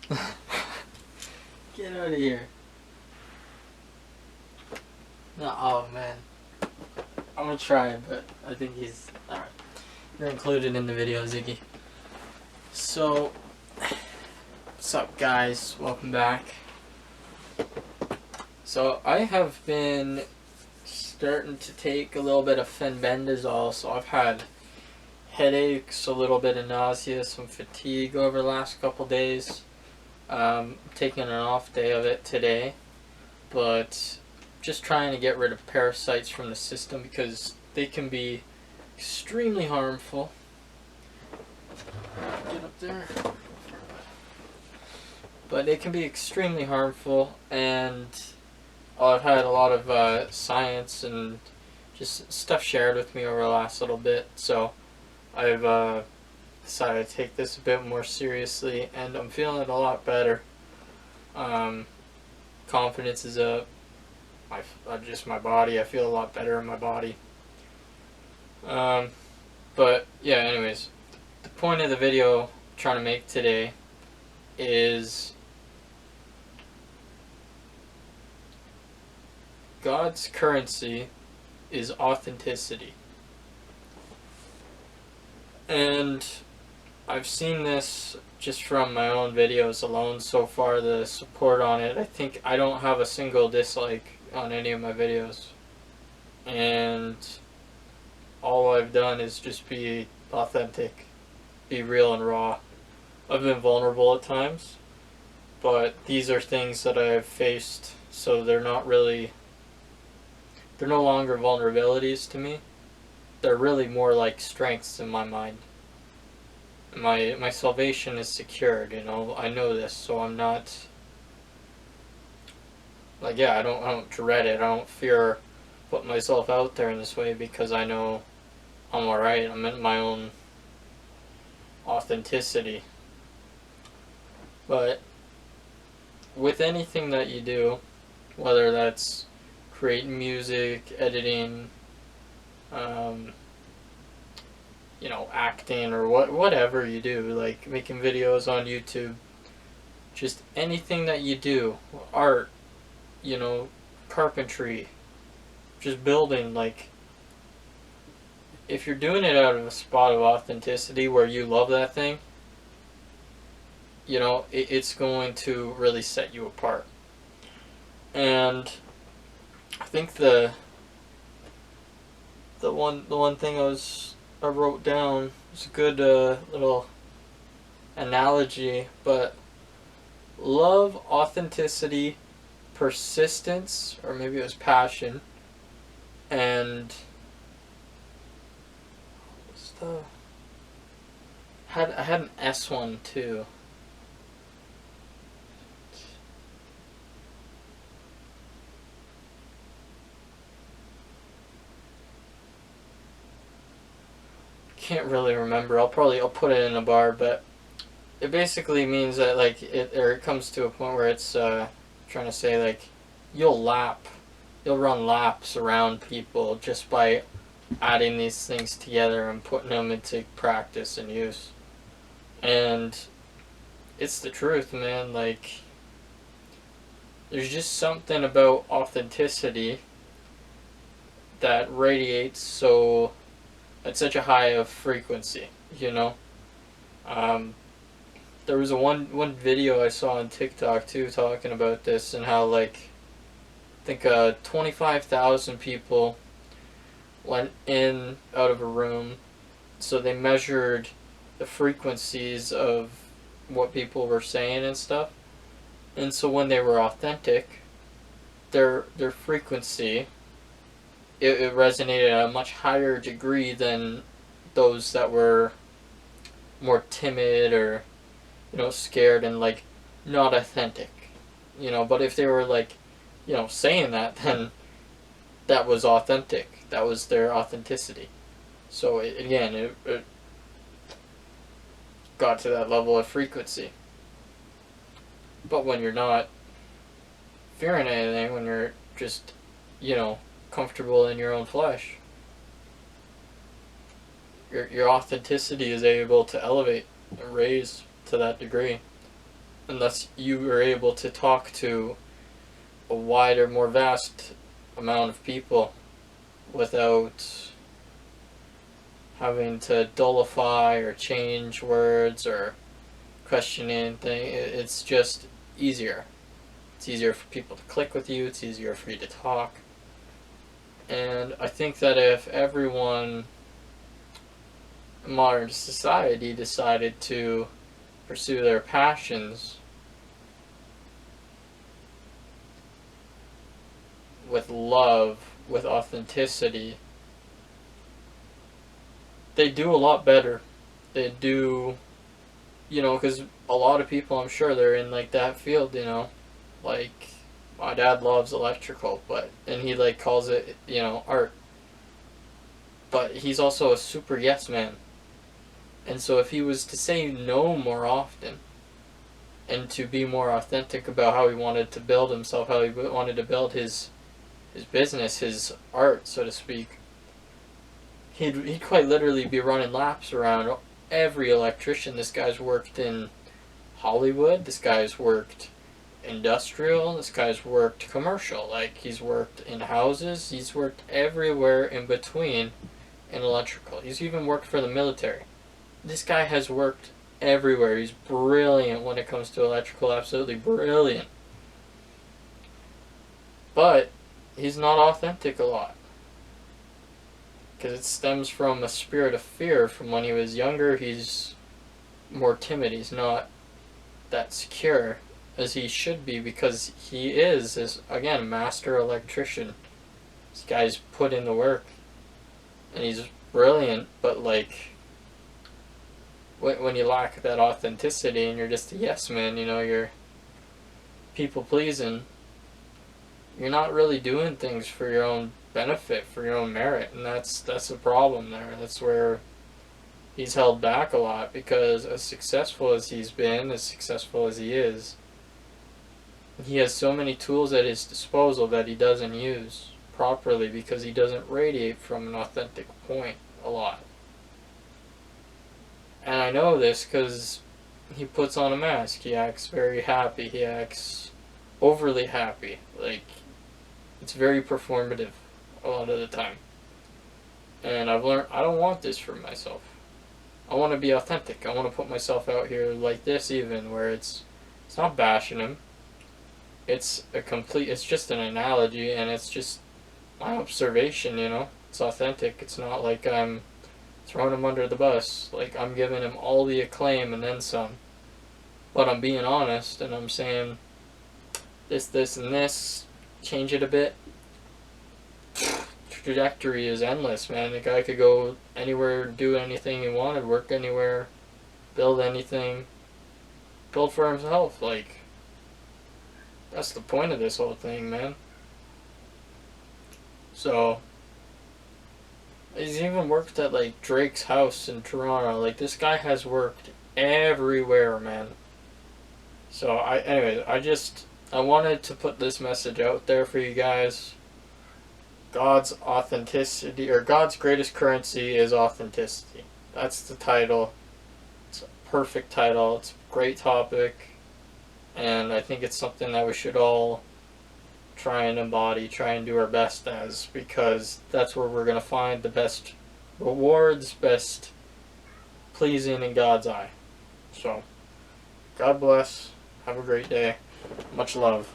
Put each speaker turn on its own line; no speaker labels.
Get out of here. No, oh man. I'm gonna try, but I think he's... Alright. You're included in the video, Ziggy. So, what's up guys? Welcome back. So, I have been starting to take a little bit of fenbendazole, so I've had headaches, a little bit of nausea, some fatigue over the last couple days. Taking an off day of it today, but just trying to get rid of parasites from the system because they can be extremely harmful. Get up there. But they can be extremely harmful, and I've had a lot of science and just stuff shared with me over the last little bit, so I've decided to take this a bit more seriously, and I'm feeling a lot better. Confidence is up. Just my body, I feel a lot better in my body. But yeah, anyways, the point of the video I'm trying to make today is God's currency is authenticity. And I've seen this just from my own videos alone so far, the support on it. I think I don't have a single dislike on any of my videos. And all I've done is just be authentic, be real and raw. I've been vulnerable at times, but these are things that I've faced, so they're no longer vulnerabilities to me. They're really more like strengths in my mind. My salvation is secured, you know. I know this, so I'm not like, yeah, I don't dread it. I don't fear putting myself out there in this way because I know I'm alright. I'm in my own authenticity. But with anything that you do, whether that's creating music, editing, you know, acting, or whatever you do, like making videos on YouTube, just anything that you do, art, you know, carpentry, just building, like, if you're doing it out of a spot of authenticity where you love that thing, you know, it's going to really set you apart. And I think the one thing I wrote down was a good little analogy, but love, authenticity, persistence, or maybe it was passion, and what's the I had an S one too. Can't really remember. I'll put it in a bar, but it basically means that, like, it comes to a point where it's trying to say, like, you'll run laps around people just by adding these things together and putting them into practice and use. And it's the truth, man. Like, there's just something about authenticity that radiates so at such a high of frequency, you know. There was one video I saw on TikTok too talking about this, and how, like, I think 25,000 people went in out of a room, so they measured the frequencies of what people were saying and stuff, and so when they were authentic, their frequency, it resonated at a much higher degree than those that were more timid or, you know, scared and, like, not authentic, you know. But if they were, like, you know, saying that, then that was authentic. That was their authenticity. So it got to that level of frequency. But when you're not fearing anything, when you're just, you know, comfortable in your own flesh, your authenticity is able to elevate and raise to that degree. and thus you are able to talk to a wider, more vast amount of people without having to dullify or change words or question anything. It's just easier. It's easier for people to click with you. It's easier for you to talk. And I think that if everyone in modern society decided to pursue their passions with love, with authenticity, they do a lot better. They do, because a lot of people, I'm sure, they're in like that field, like my dad loves electrical, and he like calls it, art. But he's also a super yes man. And so if he was to say no more often and to be more authentic about how he wanted to build himself, how he wanted to build his business, his art, so to speak, he'd quite literally be running laps around every electrician. This guy's worked in Hollywood. This guy's worked industrial. This guy's worked commercial. Like, he's worked in houses. He's worked everywhere in between in electrical. He's even worked for the military. This guy has worked everywhere. He's brilliant when it comes to electrical. Absolutely brilliant. But he's not authentic a lot. Because it stems from a spirit of fear. From when he was younger, he's more timid. He's not that secure as he should be, because he is, again, master electrician. This guy's put in the work. And he's brilliant, but like, when you lack that authenticity and you're just a yes man, you're people pleasing, you're not really doing things for your own benefit, for your own merit, and that's the problem there. That's where he's held back a lot, because as successful as he's been, as successful as he is, he has so many tools at his disposal that he doesn't use properly, because he doesn't radiate from an authentic point a lot. And I know this because he puts on a mask. He acts very happy. He acts overly happy. Like, it's very performative a lot of the time. And I've learned I don't want this for myself. I want to be authentic. I want to put myself out here like this, even where it's not bashing him. It's just an analogy, and it's just my observation, It's authentic. It's not like I'm throwing him under the bus. Like, I'm giving him all the acclaim and then some. But I'm being honest, and I'm saying this, and this, change it a bit. Trajectory is endless, man. The guy could go anywhere, do anything he wanted, work anywhere, build anything, build for himself. Like, that's the point of this whole thing, man. So, he's even worked at like Drake's house in Toronto. Like, this guy has worked everywhere, man. So I wanted to put this message out there for you guys. God's authenticity, or God's greatest currency, is authenticity. That's the title. It's a perfect title. It's a great topic, and I think it's something that we should all try and embody, try and do our best as, because that's where we're going to find the best rewards, best pleasing in God's eye. So, God bless. Have a great day. Much love.